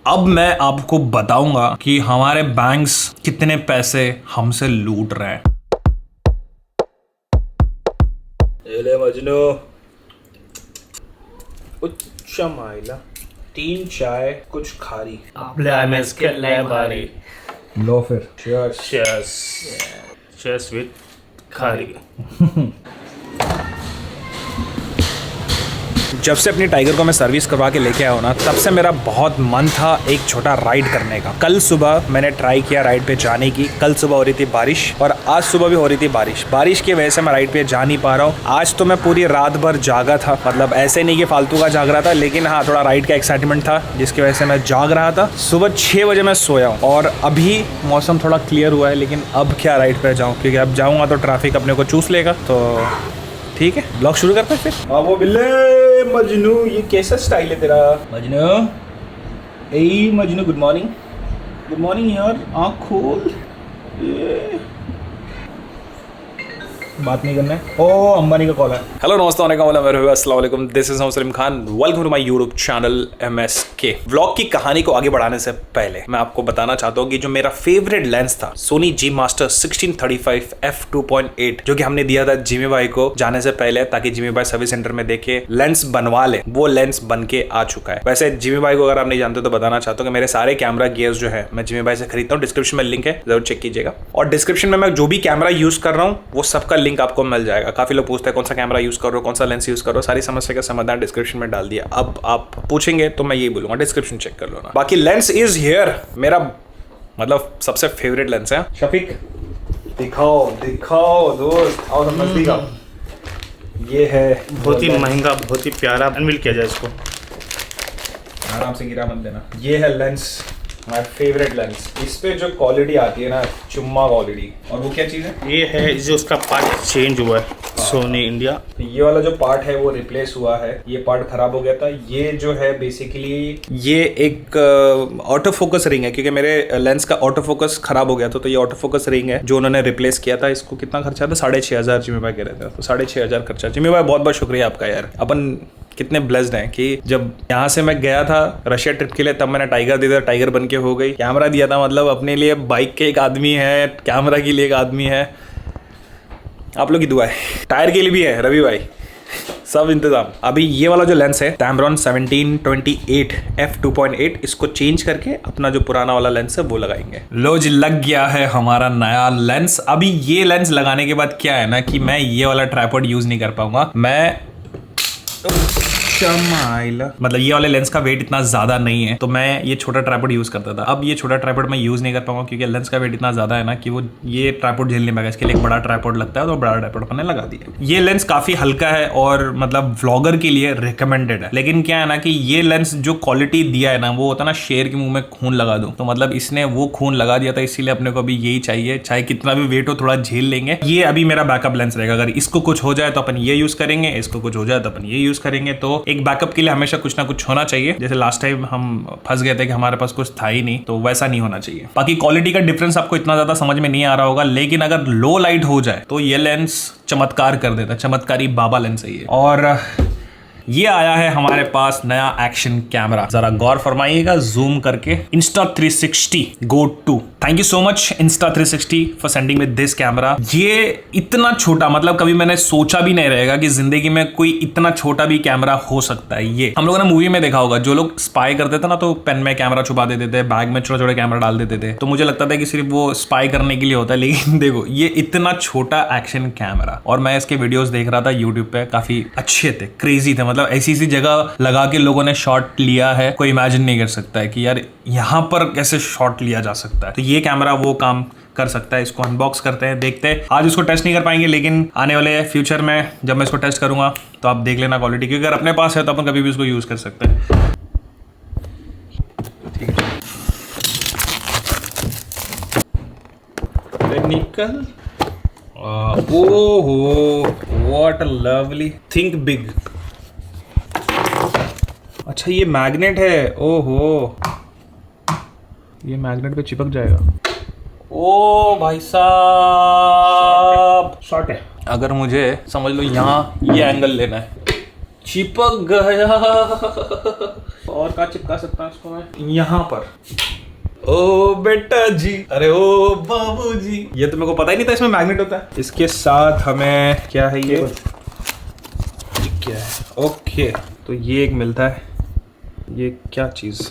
अब मैं आपको बताऊंगा कि हमारे बैंक्स कितने पैसे हमसे लूट रहे हैं। ले मजनू, उच्च माइला, 3 चाय कुछ खारी। आपल्या के लय भारी। लो फिर cheers। चेस चेस विथ खारी। जब से अपनी टाइगर को मैं सर्विस करवा के लेके आया हूँ ना, तब से मेरा बहुत मन था एक छोटा राइड करने का। कल सुबह मैंने ट्राई किया राइड पे जाने की। कल सुबह हो रही थी बारिश और आज सुबह भी हो रही थी बारिश। बारिश की वजह से मैं राइड पे जा नहीं पा रहा हूँ। आज तो मैं पूरी रात भर जागा था, मतलब ऐसे नहीं कि फालतू का जाग रहा था, लेकिन हाँ थोड़ा राइड का एक्साइटमेंट था जिसकी वजह से मैं जाग रहा था। सुबह 6 बजे मैं सोया हूँ और अभी मौसम थोड़ा क्लियर हुआ है, लेकिन अब क्या राइड पे जाऊँ, क्योंकि अब जाऊँगा तो ट्रैफिक अपने को चूस लेगा। तो ठीक है, ब्लॉग शुरू करते हैं फिर। वो बिल्ले मजनू, ये कैसा स्टाइल है तेरा मजनू? ए Majnu, good morning. Good morning यार, आँख खोल। ये बात नहीं करना है। ओ अंबानी का कॉल है। हेलो नमस्ते, अस्सलाम वालेकुम, this is Salim Khan, welcome to my YouTube channel MSK। Vlog की कहानी को आगे बढ़ाने से पहले मैं आपको बताना चाहता हूँ कि जो मेरा फेवरेट लेंस था सोनी G Master 1635 f2.8, जो कि हमने दिया था जिमी भाई को जाने से पहले, ताकि जिमी भाई सर्विस सेंटर में देखे लेंस बनवा ले, वो लेंस बन के आ चुका है। वैसे जिमी भाई को अगर आप नहीं जानते तो बताना चाहता हूँ कि मेरे सारे कैमरा गियर्स जो है मैं जिमी भाई से खरीदता हूँ। डिस्क्रिप्शन में लिंक है, जरूर चेक कीजिएगा। और डिस्क्रिप्शन में मैं जो भी कैमरा यूज कर रहा हूँ वो सबका लिंक आपको मिल जाएगा। काफी लोग पूछते हैं कौन सा कैमरा यूज करो, कौन सा लेंस यूज करो, सारी समस्या का समाधान डिस्क्रिप्शन में डाल दिया। अब आप पूछेंगे तो मैं यही बोलूंगा, डिस्क्रिप्शन चेक कर लो ना। बाकी लेंस इज हियर, मेरा मतलब सबसे फेवरेट लेंस है। शफीक दिखाओ दिखाओ दोस्त, आओ सब नजदीक आओ। ये है बहुत ही महंगा, बहुत ही प्यारा अनविल किया जाए इसको। आराम से गिरा मत देना। ये है लेंस, माय फेवरेट लेंस। इस पे जो क्वालिटी आती है ना, चुम्मा क्वालिटी। और वो क्या चीज़ है? ये है जो उसका पार्ट चेंज हुआ है सोनी इंडिया। तो ये वाला जो पार्ट है वो रिप्लेस हुआ है। ये पार्ट खराब हो गया था। ये जो है बेसिकली ये एक ऑटो फोकस रिंग है, क्योंकि मेरे लेंस का ऑटो फोकस खराब हो गया था, तो ये ऑटो फोकस रिंग है जो उन्होंने रिप्लेस किया था। इसको कितना खर्चा था? 6500 जिमी भाई कह रहे थे, तो 6500 खर्चा। जिमी भाई बहुत बहुत शुक्रिया आपका यार। अपन कितने ब्लेस्ड हैं कि जब यहाँ से मैं गया था रशिया ट्रिप के लिए, तब मैंने टाइगर दिया था, टाइगर बन के हो गई। कैमरा दिया था, मतलब अपने लिए बाइक के एक आदमी है, कैमरा के लिए एक आदमी है। आप लोग की दुआ है, टायर के लिए भी है रवि भाई, सब इंतजाम। अभी ये वाला जो लेंस है Tamron 1728 f2.8, इसको चेंज करके अपना जो पुराना वाला लेंस है वो लगाएंगे। लो जी, लग गया है हमारा नया लेंस। अभी ये लेंस लगाने के बाद क्या है ना कि मैं ये वाला ट्राइपॉड यूज नहीं कर पाऊंगा। मैं मतलब ये वाले लेंस का वेट इतना ज्यादा नहीं है, तो मैं ये छोटा ट्राइपॉड यूज करता था। अब ये छोटा ट्राइपॉड मैं यूज नहीं कर पाऊंगा, क्योंकि लेंस का वेट इतना ज्यादा है ना कि वो ये ट्राइपॉड झेल नहीं पाएगा। इसके लिए एक बड़ा ट्राइपॉड लगता है, तो बड़ा ट्राइपॉड मैंने लगा दिया। ये लेंस काफी हल्का है और मतलब व्लॉगर के लिए रिकमेंडेड है। लेकिन क्या है ना कि ये लेंस जो क्वालिटी दिया है ना, वो होता है ना शेर के मुंह में खून लगा दो, तो मतलब इसने वो खून लगा दिया था। इसीलिए अपने को अभी यही चाहिए, चाहे कितना भी वेट हो थोड़ा झेल लेंगे। ये अभी मेरा बैकअप लेंस रहेगा। अगर इसको कुछ हो जाए तो अपन ये यूज करेंगे, इसको कुछ हो जाए तो अपन ये यूज करेंगे। तो एक बैकअप के लिए हमेशा कुछ ना कुछ होना चाहिए। जैसे लास्ट टाइम हम फंस गए थे कि हमारे पास कुछ था ही नहीं, तो वैसा नहीं होना चाहिए। बाकी क्वालिटी का डिफरेंस आपको इतना ज्यादा समझ में नहीं आ रहा होगा, लेकिन अगर लो लाइट हो जाए तो ये लेंस चमत्कार कर देता है। चमत्कारी बाबा लेंस है ये। और ये आया है हमारे पास नया एक्शन कैमरा, जरा गौर फरमाइएगा जूम करके। Insta360 Go 2। Thank you so much Insta360 for sending with this camera. ये इतना छोटा, मतलब कभी मैंने सोचा भी नहीं रहेगा कि जिंदगी में कोई इतना छोटा भी कैमरा हो सकता है। ये हम लोगों ने मूवी में देखा होगा, जो लोग स्पाई करते थे ना, तो पेन में कैमरा छुपा देते थे, बैग में छोटे छोटे कैमरा डाल देते थे, तो मुझे लगता था कि सिर्फ वो स्पाई करने के लिए होता है। लेकिन देखो, ये इतना छोटा एक्शन कैमरा, और मैं इसके वीडियोस देख रहा था यूट्यूब पे, काफी अच्छे थे, क्रेजी थे। मतलब ऐसी जगह लगा के लोगों ने शॉट लिया है, कोई इमेजिन नहीं कर सकता है कि यार यहाँ पर कैसे शॉट लिया जा सकता है। तो ये कैमरा वो काम कर सकता है। इसको अनबॉक्स करते हैं, देखते हैं। आज इसको टेस्ट नहीं कर पाएंगे, लेकिन आने वाले फ्यूचर में जब मैं इसको टेस्ट करूंगा तो आप देख लेना क्वालिटी, क्योंकि अगर अपने पास है तो अपन कभी भी इसको यूज कर सकते हैं। निकल। ओहो, what a lovely, think big. अच्छा ये मैग्नेट है, ओहो ये मैग्नेट पे चिपक जाएगा। ओ भाई साहब, शॉर्ट है। अगर मुझे समझ लो यहाँ ये एंगल लेना है, चिपक गया। और कहाँ चिपका सकता हूँ इसको मैं? यहाँ पर। ओ बेटा जी, अरे ओ बाबू जी, ये तो मेरे को पता ही नहीं था इसमें मैग्नेट होता है। इसके साथ हमें क्या है ये क्या है? ओके, तो ये एक मिलता है। ये क्या चीज़?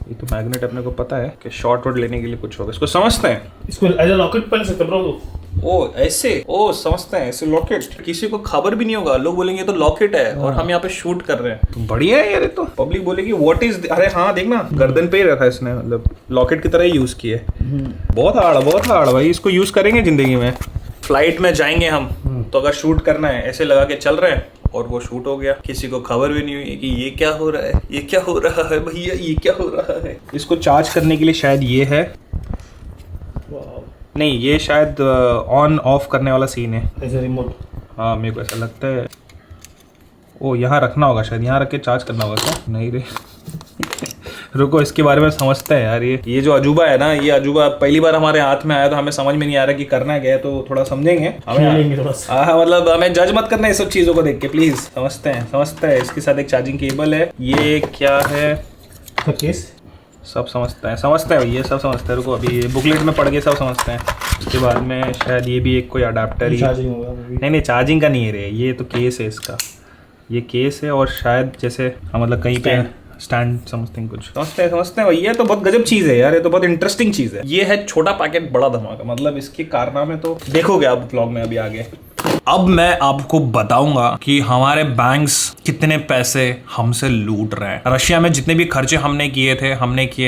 ये तो मैग्नेट अपने को पता है कि शॉर्ट वॉट लेने के लिए कुछ होगा। इसको समझते हैं, इसको एज अ लॉकेट पहन सकते ब्रो। ओ ऐसे, ओ समझते हैं ऐसे लॉकेट। किसी को खबर भी नहीं होगा, लोग बोलेंगे ये तो लॉकेट है और हम यहाँ पे शूट कर रहे हैं। तो बढ़िया है यार, ये तो पब्लिक बोलेगी व्हाट इज। अरे हाँ देखना, गर्दन पे ही रखा है इसने, मतलब लॉकेट की तरह ही यूज किया है। बहुत हार्ड भाई, इसको यूज करेंगे जिंदगी में। फ्लाइट में जाएंगे हम तो अगर शूट करना है ऐसे लगा के चल रहे हैं और वो शूट हो गया, किसी को खबर भी नहीं हुई कि ये क्या हो रहा है, ये क्या हो रहा है भैया, ये क्या हो रहा है। इसको चार्ज करने के लिए शायद ये है, नहीं ये शायद ऑन ऑफ करने वाला सीन है, एज अ रिमोट। हाँ मेरे को ऐसा लगता है। ओ यहाँ रखना होगा शायद, यहाँ रख के चार्ज करना होगा क्या? नहीं रे रुको, इसके बारे में समझते हैं यार। ये जो अजूबा है ना, ये अजूबा पहली बार हमारे हाथ में आया तो हमें समझ में नहीं आ रहा कि करना क्या है, तो थोड़ा समझेंगे हमें। हाँ मतलब हमें जज मत करना ये सब चीज़ों को देख के प्लीज। समझते हैं। इसके साथ एक चार्जिंग केबल है। ये क्या है? केस सब समझते हैं ये सब समझते हैं। रुको अभी बुकलेट में पढ़ के सब समझते हैं। उसके बाद में शायद ये भी एक कोई अडाप्टर ही, नहीं चार्जिंग का नहीं है रे, ये तो केस है इसका। ये केस है और शायद जैसे मतलब कहीं पे स्टैंड समथिंग कुछ। समझते हैं भाई, ये तो बहुत गजब चीज़ है यार, ये तो बहुत इंटरेस्टिंग चीज़ है। ये है छोटा पैकेट बड़ा धमाका, मतलब इसके कारनामे तो देखोगे आप ब्लॉग में अभी आगे। अब मैं आपको बताऊंगा कि हमारे बैंक्स कितने पैसे हमसे लूट रहे हैं। रशिया में जितने भी खर्चे हमने किए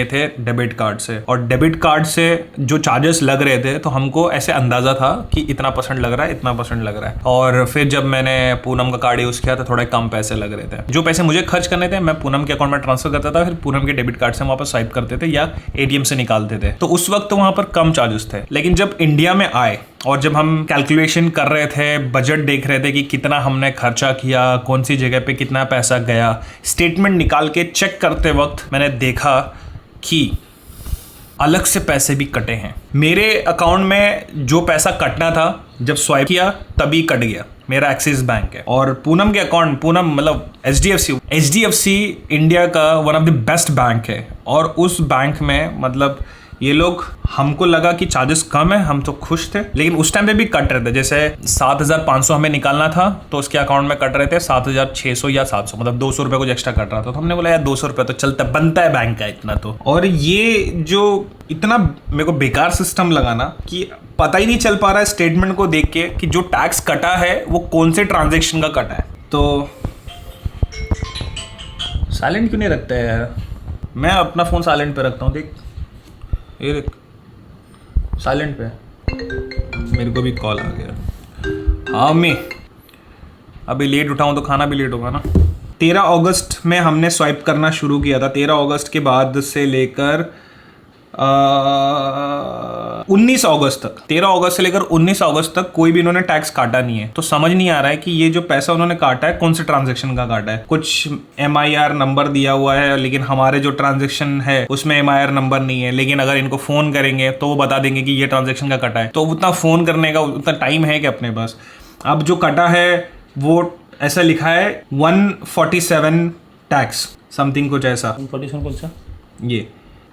थे डेबिट कार्ड से, और डेबिट कार्ड से जो चार्जेस लग रहे थे तो हमको ऐसे अंदाजा था कि इतना % लग रहा है, इतना % लग रहा है। और फिर जब मैंने पूनम का कार्ड यूज किया तो थोड़े कम पैसे लग रहे थे। जो पैसे मुझे खर्च करने थे मैं पूनम के अकाउंट में ट्रांसफर करता था, फिर पूनम के डेबिट कार्ड से वहां पर स्वाइप करते थे या ATM से निकालते थे, तो उस वक्त वहां पर कम चार्जेस थे। लेकिन जब इंडिया में आए और जब हम कैलकुलेशन कर रहे थे, बजट देख रहे थे कि कितना हमने खर्चा किया, कौन सी जगह पे कितना पैसा गया, स्टेटमेंट निकाल के चेक करते वक्त मैंने देखा कि अलग से पैसे भी कटे हैं। मेरे अकाउंट में जो पैसा कटना था जब स्वाइप किया तभी कट गया, मेरा एक्सिस बैंक है। और पूनम के अकाउंट, पूनम मतलब HDFC इंडिया का one of the best bank है, और उस बैंक में मतलब ये लोग, हमको लगा कि चार्जेस कम है, हम तो खुश थे, लेकिन उस टाइम पे भी कट रहे थे। जैसे 7,500 हमें निकालना था तो उसके अकाउंट में कट रहे थे 7,600 या 700, मतलब 200 रुपये कुछ एक्स्ट्रा कट रहा था। तो हमने बोला यार 200 रुपये तो चलता बनता है बैंक का इतना तो। और ये जो इतना मेरे को बेकार सिस्टम लगा ना कि पता ही नहीं चल पा रहा है स्टेटमेंट को देख के कि जो टैक्स कटा है वो कौन से ट्रांजेक्शन का कटा है। तो साइलेंट क्यों नहीं रखता है यार? मैं अपना फ़ोन साइलेंट पे रखता हूँ, देख ये देख साइलेंट पे। मेरे को भी कॉल आ गया। हाँ मैं अभी लेट उठाऊँ तो खाना भी लेट होगा ना। 13 अगस्त में हमने स्वाइप करना शुरू किया था। 13 अगस्त के बाद से लेकर 19 अगस्त तक, 13 अगस्त से लेकर 19 अगस्त तक कोई भी इन्होंने टैक्स काटा नहीं है। तो समझ नहीं आ रहा है कि ये जो पैसा उन्होंने काटा है कौन से ट्रांजैक्शन का काटा है। कुछ MIR नंबर दिया हुआ है, लेकिन हमारे जो ट्रांजैक्शन है उसमें MIR नंबर नहीं है। लेकिन अगर इनको फोन करेंगे तो वो बता देंगे कि ये ट्रांजैक्शन का कटा है। तो उतना फोन करने का उतना टाइम है कि अपने पास। अब जो कटा है वो ऐसा लिखा है 147 टैक्स समथिंग, कुछ ऐसा। 147 कौन सा? ये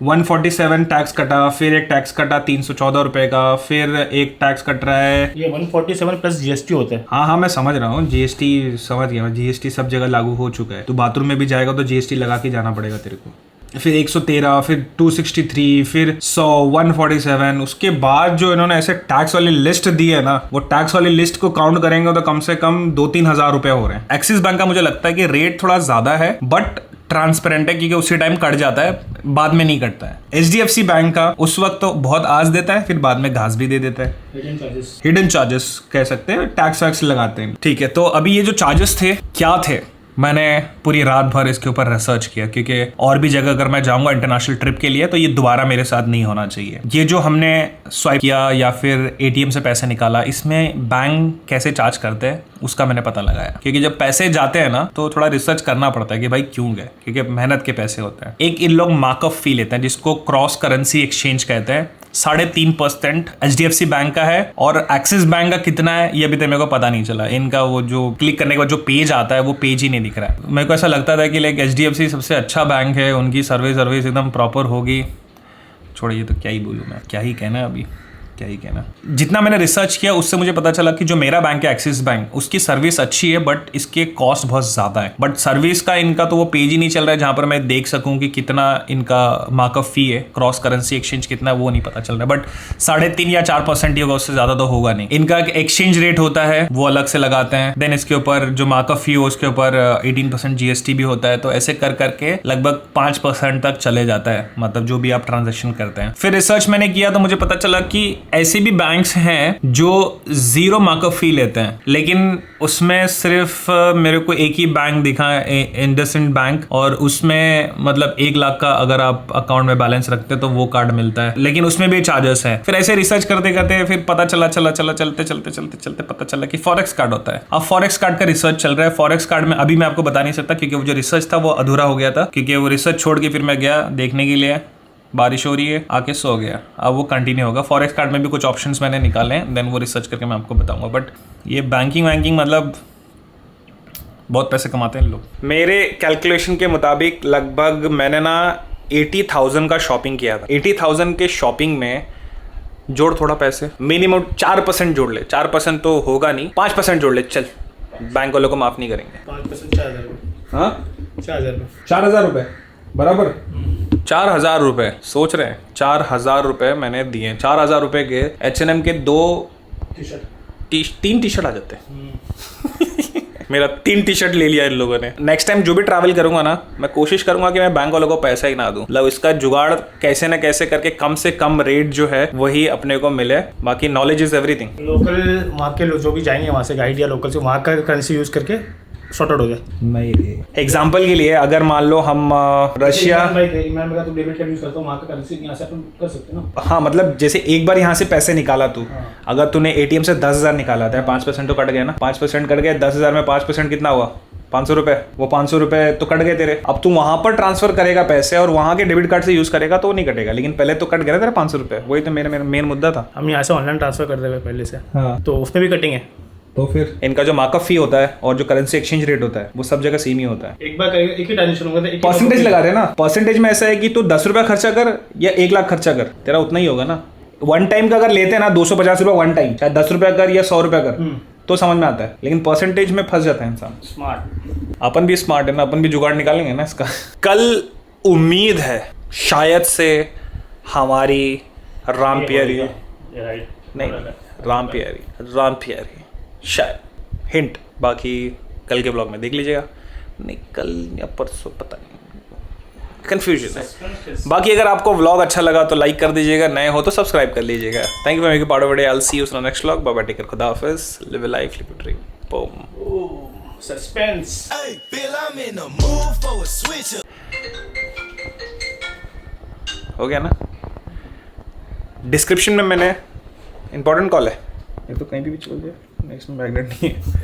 147 टैक्स कटा, फिर एक टैक्स कटा 314 रुपए का, फिर एक टैक्स कट रहा है। ये 147 प्लस GST होता है। हाँ मैं समझ रहा हूँ, GST समझ गया मैं, GST सब जगह लागू हो चुका है। तो बाथरूम में भी जाएगा तो GST लगा के जाना पड़ेगा तेरे को। फिर 113, फिर 263, फिर 100, 147। उसके बाद जो इन्होंने ऐसे टैक्स वाली लिस्ट दी है ना, वो टैक्स वाली लिस्ट को काउंट करेंगे तो कम से कम 2-3 हज़ार रुपए हो रहे हैं। एक्सिस बैंक का मुझे लगता है कि रेट थोड़ा ज्यादा है बट ट्रांसपेरेंट है, क्योंकि उसी टाइम कट जाता है, बाद में नहीं कटता है। HDFC बैंक का उस वक्त तो बहुत आज देता है, फिर बाद में घास भी दे देता है। हिडन चार्जेस कह सकते हैं, टैक्स वैक्स लगाते हैं। ठीक है, तो अभी ये जो चार्जेस थे क्या थे, मैंने पूरी रात भर इसके ऊपर रिसर्च किया, क्योंकि और भी जगह अगर मैं जाऊंगा इंटरनेशनल ट्रिप के लिए तो ये दोबारा मेरे साथ नहीं होना चाहिए। ये जो हमने स्वाइप किया या फिर ATM से पैसे निकाला, इसमें बैंक कैसे चार्ज करते हैं उसका मैंने पता लगाया। क्योंकि जब पैसे जाते हैं ना तो थोड़ा रिसर्च करना पड़ता है कि भाई क्यों गए, क्योंकि मेहनत के पैसे होते हैं। एक इन लोग मार्कअप फी लेते हैं जिसको क्रॉस करेंसी एक्सचेंज कहते हैं। 3.5% HDFC बैंक का है, और एक्सिस बैंक का कितना है ये अभी तक मेरे को पता नहीं चला। इनका वो जो क्लिक करने के बाद जो पेज आता है वो पेज ही नहीं दिख रहा है। मेरे को ऐसा लगता था कि लाइक HDFC सबसे अच्छा बैंक है, उनकी सर्विस एकदम प्रॉपर होगी। छोड़िए, तो क्या ही बोलूँ मैं, क्या ही कहना अभी, क्या ही कहना। जितना मैंने रिसर्च किया उससे मुझे पता चला कि जो मेरा बैंक है एक्सिस बैंक, उसकी सर्विस अच्छी है बट इसके कॉस्ट बहुत ज़्यादा है। बट सर्विस का इनका तो वो पेज ही नहीं चल रहा है जहाँ पर मैं देख सकूँ कि कितना इनका मार्कअप फी है, क्रॉस करेंसी एक्सचेंज कितना है वो नहीं पता चल रहा है। बट 3.5 या 4% ही होगा, उससे ज़्यादा तो होगा नहीं। इनका एक्सचेंज रेट होता है वो अलग से लगाते हैं, देन इसके ऊपर जो मार्कअप फी हो उसके ऊपर 18% GST भी होता है। तो ऐसे कर करके लगभग 5% तक चले जाता है, मतलब जो भी आप ट्रांजेक्शन करते हैं। फिर रिसर्च मैंने किया तो मुझे पता चला कि ऐसे भी बैंक्स हैं जो 0 मार्कअप फी लेते हैं, लेकिन उसमें सिर्फ मेरे को एक ही बैंक दिखा है, इंडसइंड बैंक, और उसमें मतलब 1 लाख का अगर आप अकाउंट में बैलेंस रखते तो वो कार्ड मिलता है, लेकिन उसमें भी चार्जेस है। फिर ऐसे रिसर्च करते करते फिर पता चलते पता चला कि फॉरेक्स कार्ड होता है। अब फॉरेक्स कार्ड का रिसर्च चल रहा है। फॉरेक्स कार्ड में अभी मैं आपको बता नहीं सकता क्योंकि वो जो रिसर्च था वो अधूरा हो गया था, क्योंकि वो रिसर्च छोड़ के फिर मैं गया देखने के लिए, बारिश हो रही है, आके सो गया। अब वो कंटिन्यू होगा। फॉरेक्स कार्ड में भी कुछ ऑप्शंस मैंने निकाले हैं, देन वो रिसर्च करके मैं आपको बताऊंगा। बट ये बैंकिंग मतलब बहुत पैसे कमाते हैं लोग। मेरे कैलकुलेशन के मुताबिक लगभग मैंने ना 80,000 का शॉपिंग किया था। 80,000 के शॉपिंग में जोड़ थोड़ा पैसे, मिनिमम 4% जोड़ ले। 4% तो होगा नहीं, 5% जोड़ ले, चल, बैंक वालों को माफ नहीं करेंगे। 5% 4,000। हाँ, 4,000 रुपये बराबर। 4,000 रुपये सोच रहे हैं, 4,000 रुपये मैंने दिए। 4,000 रुपये के H&M के 3 टी शर्ट आ जाते हैं। मेरा 3 टी शर्ट ले लिया इन लोगों ने। नेक्स्ट टाइम जो भी ट्रैवल करूंगा ना, मैं कोशिश करूंगा कि मैं बैंक वालों को पैसा ही ना दूं। मतलब इसका जुगाड़ कैसे ना कैसे करके कम से कम रेट जो है वही अपने को मिले। बाकी नॉलेज इज एवरीथिंग। लोकल वहाँ के लोग जो भी जाएंगे वहाँ से गाइड या लोकल से वहाँ का करेंसी यूज करके सॉर्ट आउट हो जाए। एग्जाम्पल के लिए अगर मान लो हम रशिया, इमरान का तो डेबिट कार्ड यूज करता हूँ, वहाँ का करेंसी यहाँ से अपन कर सकते हैं ना। हाँ मतलब जैसे एक बार यहाँ से पैसे निकाला तू, अगर तूने ATM से 10,000 निकाला था, 5% तो कट गया ना। 5% कट गया, 10,000 में 5% कितना हुआ? 500 रुपए। वो 500 रुपए तो कट गए तेरे। अब तू वहां पर ट्रांसफर करेगा पैसे और वहां के डेबिट कार्ड से यूज करेगा तो वो नहीं कटेगा, लेकिन पहले तो कट गया ना तेरा 500 रुपए। वही तो मेरा मेन मुद्दा था। हम यहाँ से ऑनलाइन ट्रांसफर कर देंगे पहले से, हाँ, तो उसमें भी कटेंगे। तो फिर इनका जो मार्कअप फी होता है और जो करेंसी एक्सचेंज रेट होता है वो सब जगह सेम ही होता है। एक बार एक ही ट्रांजेक्शन होगा तो परसेंटेज लगा रहे हैं ना। परसेंटेज में ऐसा है कि तू 10 रुपया खर्चा कर या 1 लाख खर्चा कर, तेरा उतना ही होगा ना। वन टाइम का अगर लेते हैं ना 250 रुपये वन टाइम, चाहे 10 रुपया कर या 100 रुपया कर, तो समझ में आता है, लेकिन परसेंटेज में फंस जाता है इंसान। स्मार्ट, अपन भी स्मार्ट है ना, अपन भी जुगाड़ निकालेंगे ना इसका। कल उम्मीद है शायद से हमारी राम प्यारी नहीं राम प्यारी शायद हिंट, बाकी कल के ब्लॉग में देख लीजिएगा। नहीं कल या परसों पता नहीं, कंफ्यूजन है। बाकी अगर आपको व्लॉग अच्छा लगा तो लाइक कर दीजिएगा, नए हो तो सब्सक्राइब कर लीजिएगा। Thank you for making part of day. I will see you in next vlog. Bye bye, take care, खुदा हाफिज़, live a life, live a dream. Boom. Suspense. हो गया ना। डिस्क्रिप्शन में मैंने इंपॉर्टेंट कॉल है, ये तो कहीं भी चल जाए, नेक्स्ट में मैग्नेट नहीं है।